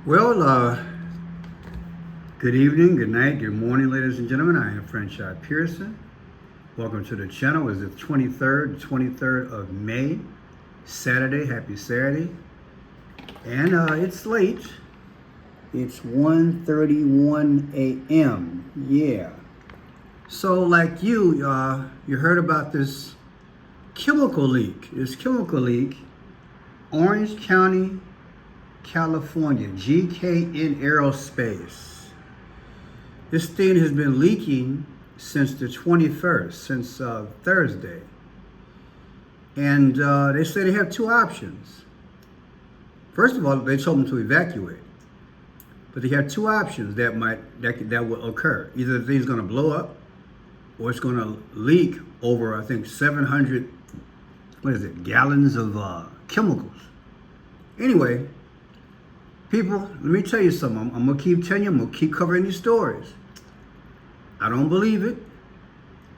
Well, good evening, good night, good morning, ladies and gentlemen. I am Franchise Pearson. Welcome to the channel. It's the 23rd of May, Saturday. Happy Saturday. And it's late. It's 1:31 a.m. Yeah. So, like you heard about this chemical leak. Orange County, California, GKN Aerospace. This thing has been leaking since the 21st, since Thursday. And they say they have two options. First of all, they told them to evacuate. But they have two options that will occur. Either the thing's going to blow up or it's going to leak over, I think, 700, gallons of chemicals. Anyway, people, let me tell you something. I'm going to keep telling you, I'm going to keep covering these stories. I don't believe it.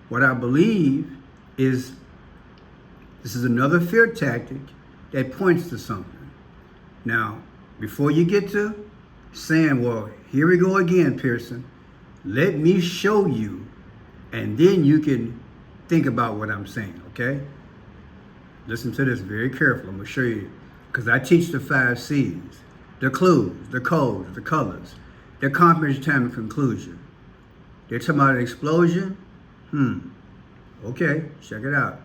What I believe is this is another fear tactic that points to something. Now, before you get to saying, well, here we go again, Pearson, let me show you, and then you can think about what I'm saying, okay? Listen to this very carefully. I'm going to show you, because I teach the 5 C's. The clues, the codes, the colors, the confirmation, time, and conclusion. They're talking about an explosion? Okay, check it out.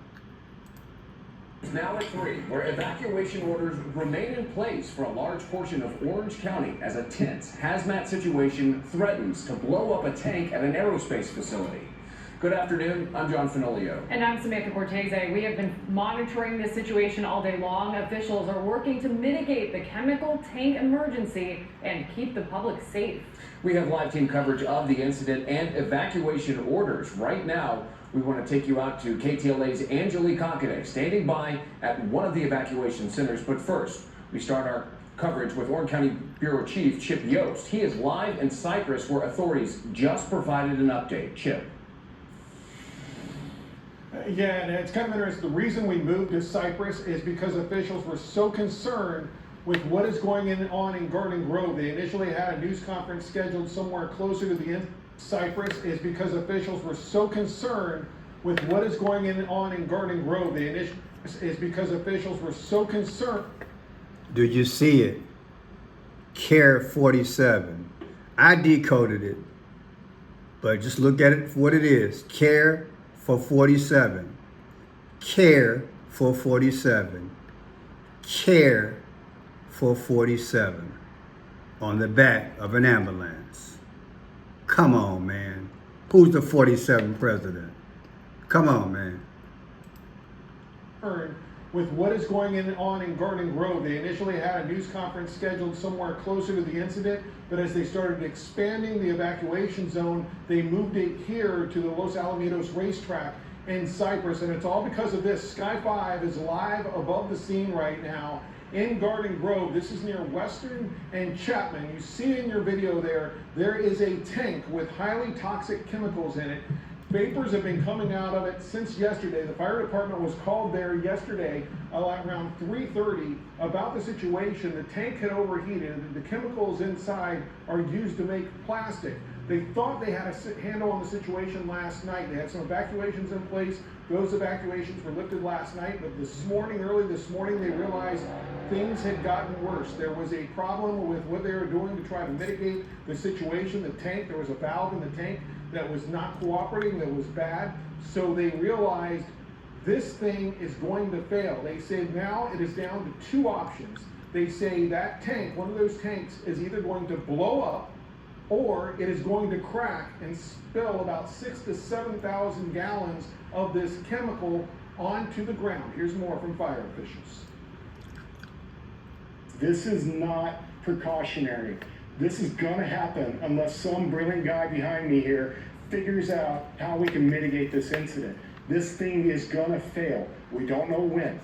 Now at 3, where evacuation orders remain in place for a large portion of Orange County as a tense hazmat situation threatens to blow up a tank at an aerospace facility. Good afternoon, I'm John Fenolio. And I'm Samantha Cortese. We have been monitoring this situation all day long. Officials are working to mitigate the chemical tank emergency and keep the public safe. We have live team coverage of the incident and evacuation orders. Right now, we want to take you out to KTLA's Angelique Hockaday, standing by at one of the evacuation centers. But first, we start our coverage with Orange County Bureau Chief Chip Yost. He is live in Cypress, where authorities just provided an update. Chip. Yeah, and it's kind of interesting. The reason we moved to Cypress is because officials were so concerned with what is going on in Garden Grove. They initially had a news conference scheduled somewhere closer to the end. Cypress is because officials were so concerned with what is going on in Garden Grove. Is because officials were so concerned. Do you see it? CARE 47. I decoded it, but just look at it for what it is. CARE for 47. CARE for 47. CARE for 47 on the back of an ambulance. Come on, man. Who's the 47th president? Come on, man. With what is going on in Garden Grove. They initially had a news conference scheduled somewhere closer to the incident, but as they started expanding the evacuation zone, they moved it here to the Los Alamitos racetrack in Cypress, and it's all because of this. Sky 5 is live above the scene right now in Garden Grove. This is near Western and Chapman. You see in your video there is a tank with highly toxic chemicals in it. Vapors have been coming out of it since yesterday. The fire department was called there yesterday around 3:30 about the situation. The tank had overheated, and the chemicals inside are used to make plastic. They thought they had a handle on the situation last night. They had some evacuations in place. Those evacuations were lifted last night, but early this morning, they realized things had gotten worse. There was a problem with what they were doing to try to mitigate the situation. The tank, there was a valve in the tank that was not cooperating, that was bad. So they realized this thing is going to fail. They say now it is down to 2 options. They say that tank, one of those tanks, is either going to blow up or it is going to crack and spill about 6,000 to 7,000 gallons of this chemical onto the ground. Here's more from fire officials. This is not precautionary. This is gonna happen unless some brilliant guy behind me here figures out how we can mitigate this incident. This thing is gonna fail. We don't know when.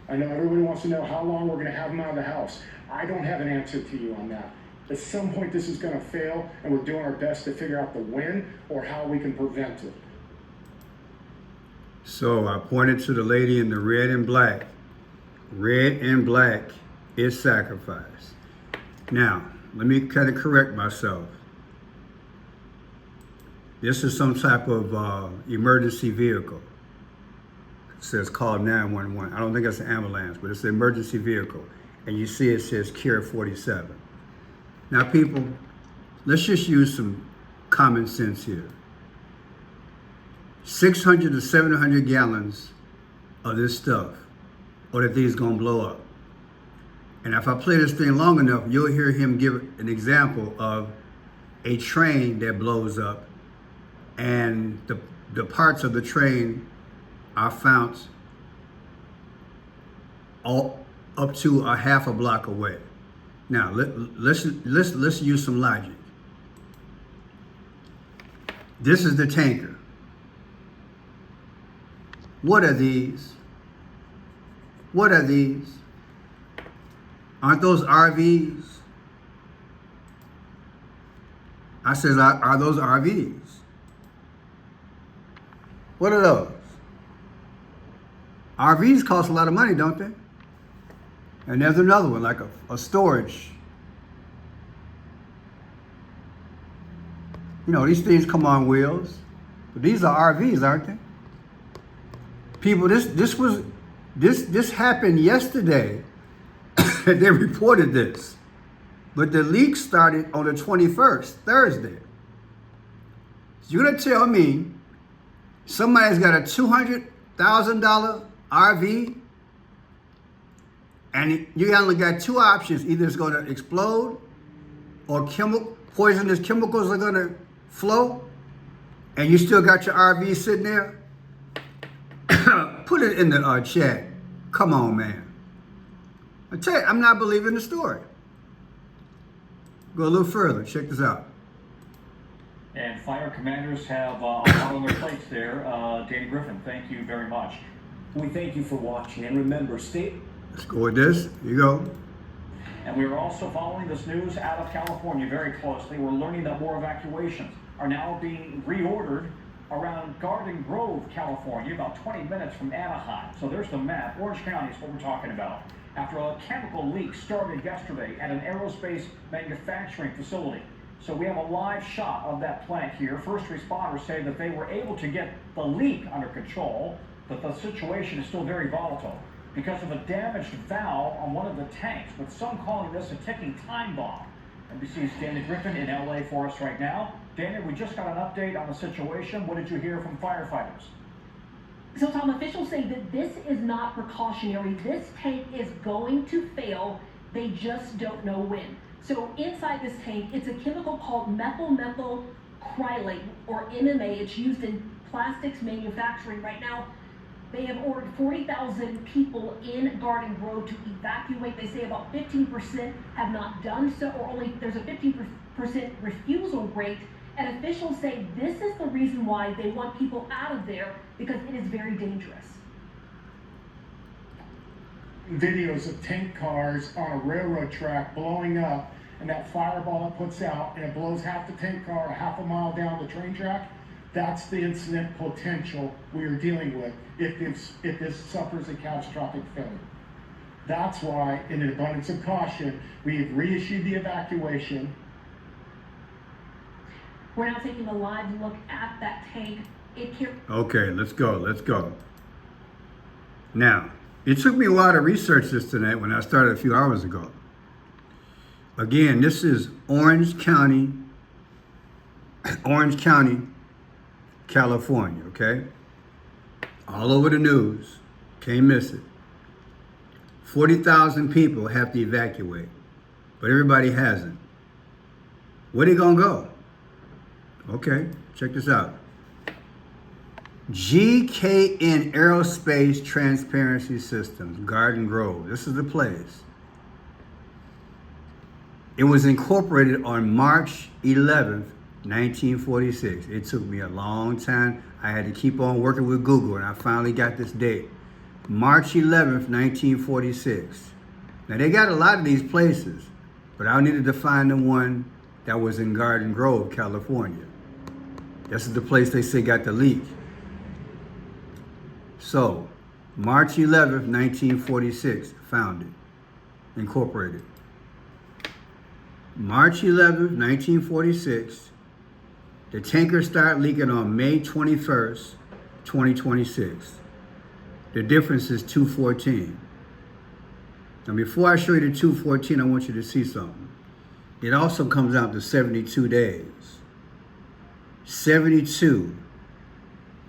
I know everybody wants to know how long we're gonna have them out of the house. I don't have an answer to you on that. At some point this is gonna fail, and we're doing our best to figure out the when or how we can prevent it. So I pointed to the lady in the red and black. Red and black is sacrifice. Now, let me kind of correct myself. This is some type of emergency vehicle. It says call 911. I don't think it's an ambulance, but it's an emergency vehicle. And you see it says Care 47. Now people, let's just use some common sense here. 600 to 700 gallons of this stuff, or the thing's gonna blow up. And if I play this thing long enough, you'll hear him give an example of a train that blows up, and the parts of the train are found all up to a half a block away. Now let's use some logic. This is the tanker. What are these? What are these? Aren't those RVs? I says, are those RVs? What are those? RVs cost a lot of money, don't they? And there's another one, like a storage. You know, these things come on wheels, but these are RVs, aren't they? People, this happened yesterday. They reported this, but the leak started on the 21st, Thursday. So you're gonna tell me somebody's got a $200,000 RV, and you only got two options: either it's gonna explode, or poisonous chemicals are gonna flow, and you still got your RV sitting there? Put it in the chat. Come on, man. I tell you, I'm not believing the story. Go a little further. Check this out. And fire commanders have a lot on their plates there. Danny Griffin, thank you very much. We thank you for watching, and remember, Let's go with this. Here you go. And we are also following this news out of California very closely. We're learning that more evacuations are now being reordered around Garden Grove, California, about 20 minutes from Anaheim. So there's the map. Orange County is what we're talking about. After a chemical leak started yesterday at an aerospace manufacturing facility. So we have a live shot of that plant here. First responders say that they were able to get the leak under control, but the situation is still very volatile because of a damaged valve on one of the tanks, with some calling this a ticking time bomb. NBC's Danny Griffin in LA for us right now. Danny, we just got an update on the situation. What did you hear from firefighters? So, Tom, officials say that this is not precautionary. This tank is going to fail. They just don't know when. So inside this tank, it's a chemical called methyl crylate, or MMA. It's used in plastics manufacturing right now. They have ordered 40,000 people in Garden Grove to evacuate. They say about 15% have not done so, or only there's a 15% refusal rate. And officials say this is the reason why they want people out of there, because it is very dangerous. Videos of tank cars on a railroad track blowing up, and that fireball it puts out, and it blows half the tank car a half a mile down the train track. That's the incident potential we are dealing with if this suffers a catastrophic failure. That's why, in an abundance of caution, we have reissued the evacuation. We're now taking a live look at that tank. Okay, let's go. Now, it took me a while to research this tonight when I started a few hours ago. Again, this is Orange County, California, okay? All over the news, can't miss it. 40,000 people have to evacuate, but everybody hasn't. Where they gonna go? Okay, check this out. GKN Aerospace Transparency Systems, Garden Grove. This is the place. It was incorporated on March 11th, 1946. It took me a long time. I had to keep on working with Google, and I finally got this date. March 11th, 1946. Now, they got a lot of these places, but I needed to find the one that was in Garden Grove, California. This is the place they say got the leak. So, March 11th, 1946, founded, incorporated. March 11th, 1946. The tanker started leaking on May 21st, 2026. The difference is 214. Now, before I show you the 214, I want you to see something. It also comes out to 72 days. 72.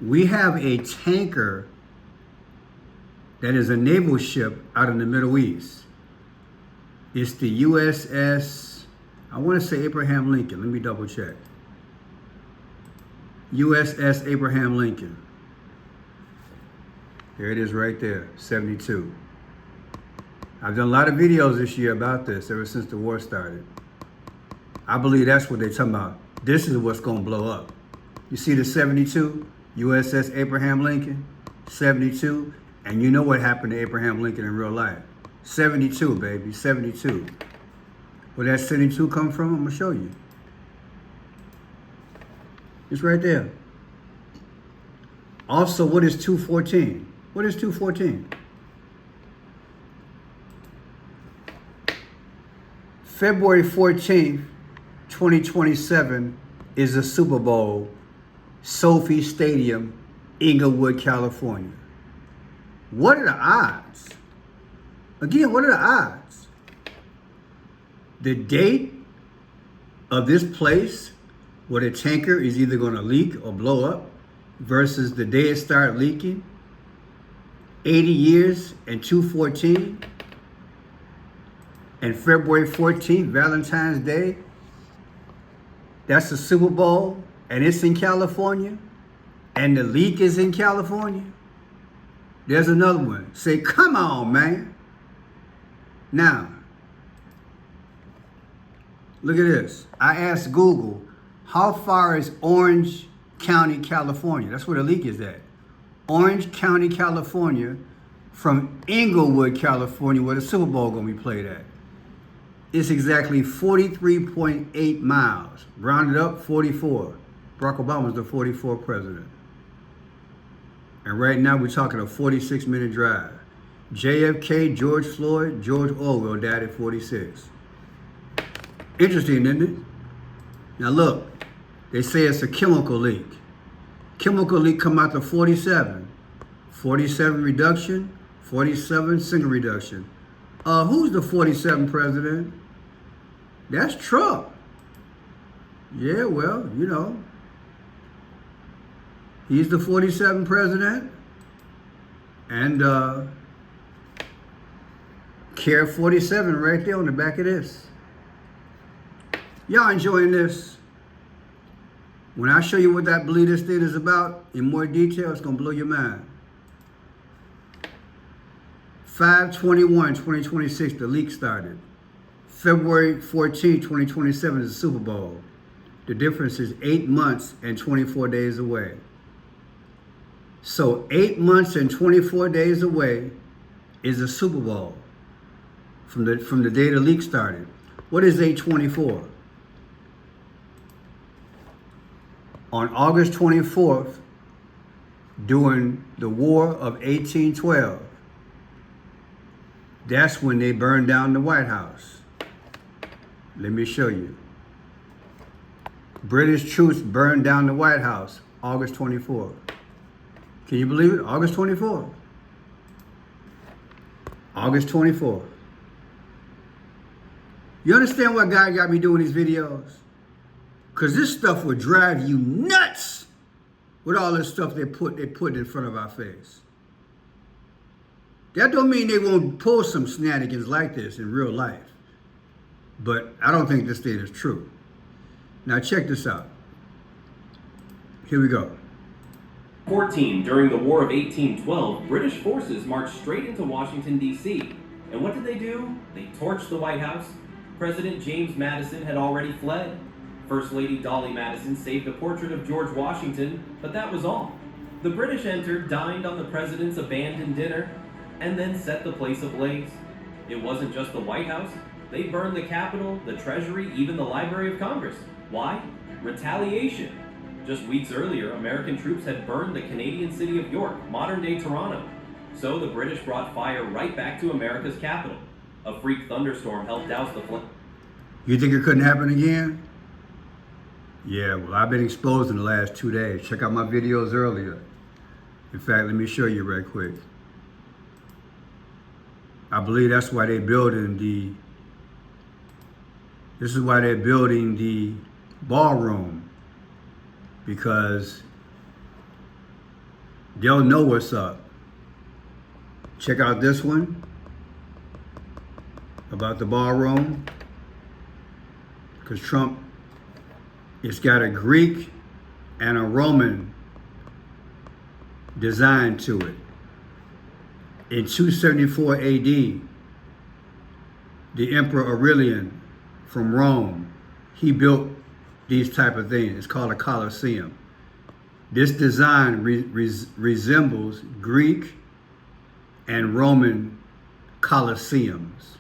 We have a tanker that is a naval ship out in the Middle East. It's the USS, I want to say Abraham Lincoln. Let me double check. USS Abraham Lincoln. There it is right there, 72. I've done a lot of videos this year about this ever since the war started. I believe that's what they're talking about. This is what's going to blow up. You see the 72, USS Abraham Lincoln, 72, and you know what happened to Abraham Lincoln in real life. 72, baby, 72. Where that 72 come from, I'm going to show you. It's right there. Also, what is 214? What is 214? February 14th, 2027 is the Super Bowl, Sophie Stadium, Inglewood, California. What are the odds? Again, what are the odds? The date of this place where the tanker is either going to leak or blow up versus the day it started leaking, 80 years and 214, and February 14th, Valentine's Day, that's the Super Bowl, and it's in California, and the leak is in California. There's another one. Say, come on, man. Now, look at this. I asked Google, how far is Orange County, California? That's where the leak is at. Orange County, California, from Inglewood, California, where the Super Bowl gonna be played at. It's exactly 43.8 miles. Rounded up, 44. Barack Obama's the 44th president. And right now we're talking a 46-minute drive. JFK, George Floyd, George Orwell died at 46. Interesting, isn't it? Now look, they say it's a chemical leak. Chemical leak come out to 47. 47 reduction, 47 single reduction. Who's the 47th president? That's Trump. Yeah, well, you know. He's the 47th president. And Care 47 right there on the back of this. Y'all enjoying this? When I show you what I believe this thing is about in more detail, it's going to blow your mind. 5/21/2026, the leak started. February 14, 2027 is the Super Bowl. The difference is 8 months and 24 days away. So 8 months and 24 days away is the Super Bowl from the day the leak started. What is 8/24? On August 24th, during the War of 1812, that's when they burned down the White House. Let me show you. British troops burned down the White House, August 24th. Can you believe it? August 24th. August 24th. You understand why God got me doing these videos? Because this stuff would drive you nuts with all this stuff they put in front of our face. That don't mean they won't pull some shenanigans like this in real life. But I don't think this thing is true. Now check this out. Here we go. 14. During the War of 1812, British forces marched straight into Washington, D.C. And what did they do? They torched the White House. President James Madison had already fled. First Lady Dolly Madison saved a portrait of George Washington, but that was all. The British entered, dined on the president's abandoned dinner, and then set the place ablaze. It wasn't just the White House. They burned the Capitol, the Treasury, even the Library of Congress. Why? Retaliation. Just weeks earlier, American troops had burned the Canadian city of York, modern-day Toronto. So the British brought fire right back to America's capital. A freak thunderstorm helped douse the flame. You think it couldn't happen again? Yeah, well, I've been exposed in the last 2 days. Check out my videos earlier. In fact, let me show you right quick. I believe that's why they're building this is why they're building the ballroom, because they'll know what's up. Check out this one about the ballroom, because Trump, it's got a Greek and a Roman design to it. In 274 AD, the Emperor Aurelian from Rome, he built these type of things. It's called a coliseum. This design resembles Greek and Roman coliseums.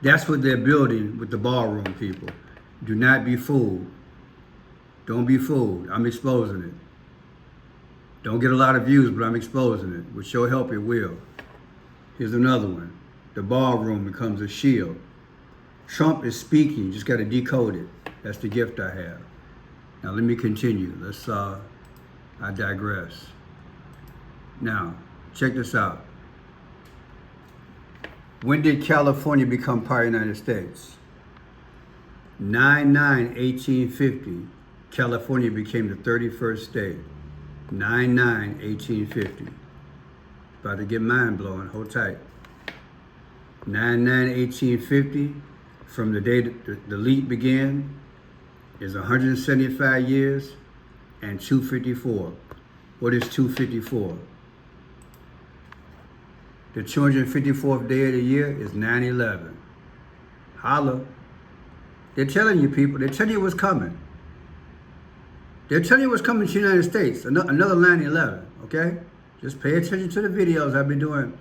That's what they're building with the ballroom, people. Do not be fooled. Don't be fooled. I'm exposing it. Don't get a lot of views, but I'm exposing it. With your help, it will. Here's another one. The ballroom becomes a shield. Trump is speaking. You just got to decode it. That's the gift I have. Now let me continue. I digress. Now, check this out. When did California become part of the United States? 9/9/1850. California became the 31st state. 9/9/1850. About to get mind blowing. Hold tight. 9/9/1850. From the day the leap began is 175 years and 254. What is 254? The 254th day of the year is 9/11. Holla. They're telling you, people. They're telling you what's coming. They're telling you what's coming to the United States. Another 9/11, okay? Just pay attention to the videos I've been doing.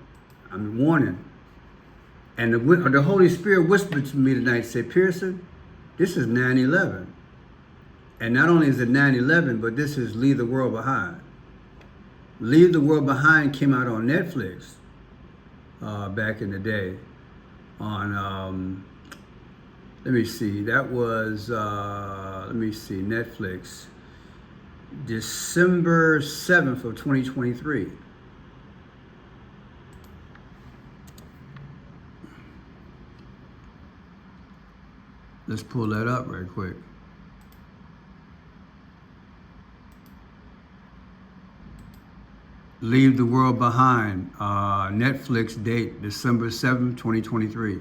I'm warning. And the Holy Spirit whispered to me tonight, said, Pearson, this is 9/11. And not only is it 9/11, but this is Leave the World Behind. Leave the World Behind came out on Netflix back in the day. On, let me see, that was, Netflix. December 7th of 2023. Let's pull that up right quick. Leave the World Behind, Netflix date, December 7th, 2023.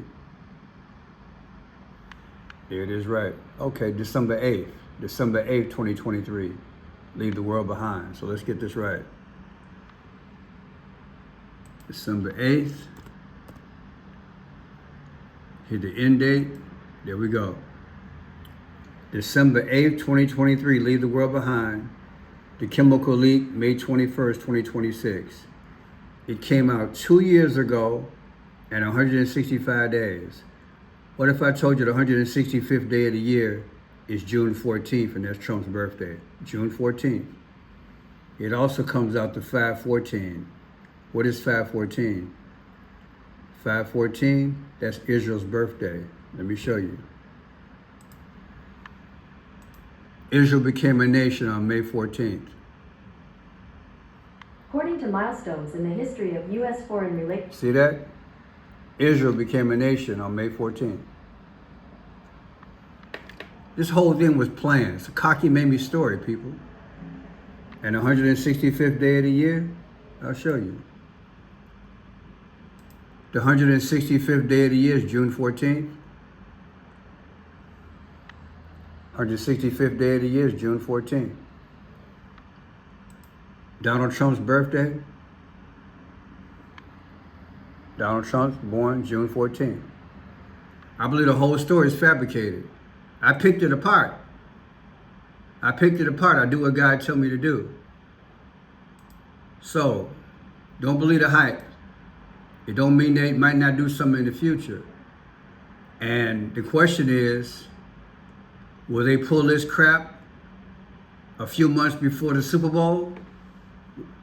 There it is, right. Okay, December 8th, 2023. Leave the World Behind. So let's get this right. December 8th. Hit the end date. There we go. December 8th, 2023, Leave the World Behind. The chemical leak, May 21st, 2026. It came out 2 years ago and 165 days. What if I told you the 165th day of the year is June 14th, and that's Trump's birthday, June 14th. It also comes out to 5/14. What is 5/14? 5/14, that's Israel's birthday. Let me show you. Israel became a nation on May 14th. According to milestones in the history of U.S. foreign relations. See that? Israel became a nation on May 14th. This whole thing was planned. It's a cocky-mamie story, people. And the 165th day of the year, I'll show you. The 165th day of the year is June 14th. 165th day of the year is June 14th. Donald Trump's birthday. Donald Trump's born June 14th. I believe the whole story is fabricated. I picked it apart. I do what God told me to do. So, don't believe the hype. It don't mean they might not do something in the future. And the question is, will they pull this crap a few months before the Super Bowl?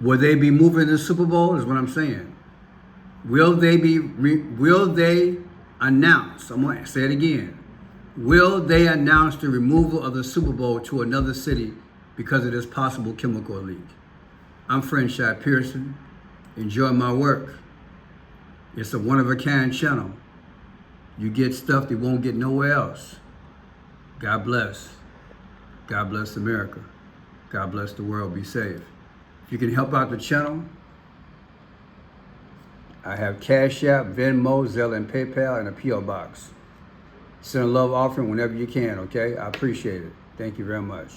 Will they be moving the Super Bowl is what I'm saying. Will they announce, I'm going to say it again. Will they announce the removal of the Super Bowl to another city because of this possible chemical leak? I'm Friendshot Pearson. Enjoy my work. It's a one-of-a-kind channel. You get stuff that won't get nowhere else. God bless. God bless America. God bless the world. Be safe. If you can help out the channel, I have Cash App, Venmo, Zelle, and PayPal, and a P.O. Box. Send a love offering whenever you can, okay? I appreciate it. Thank you very much.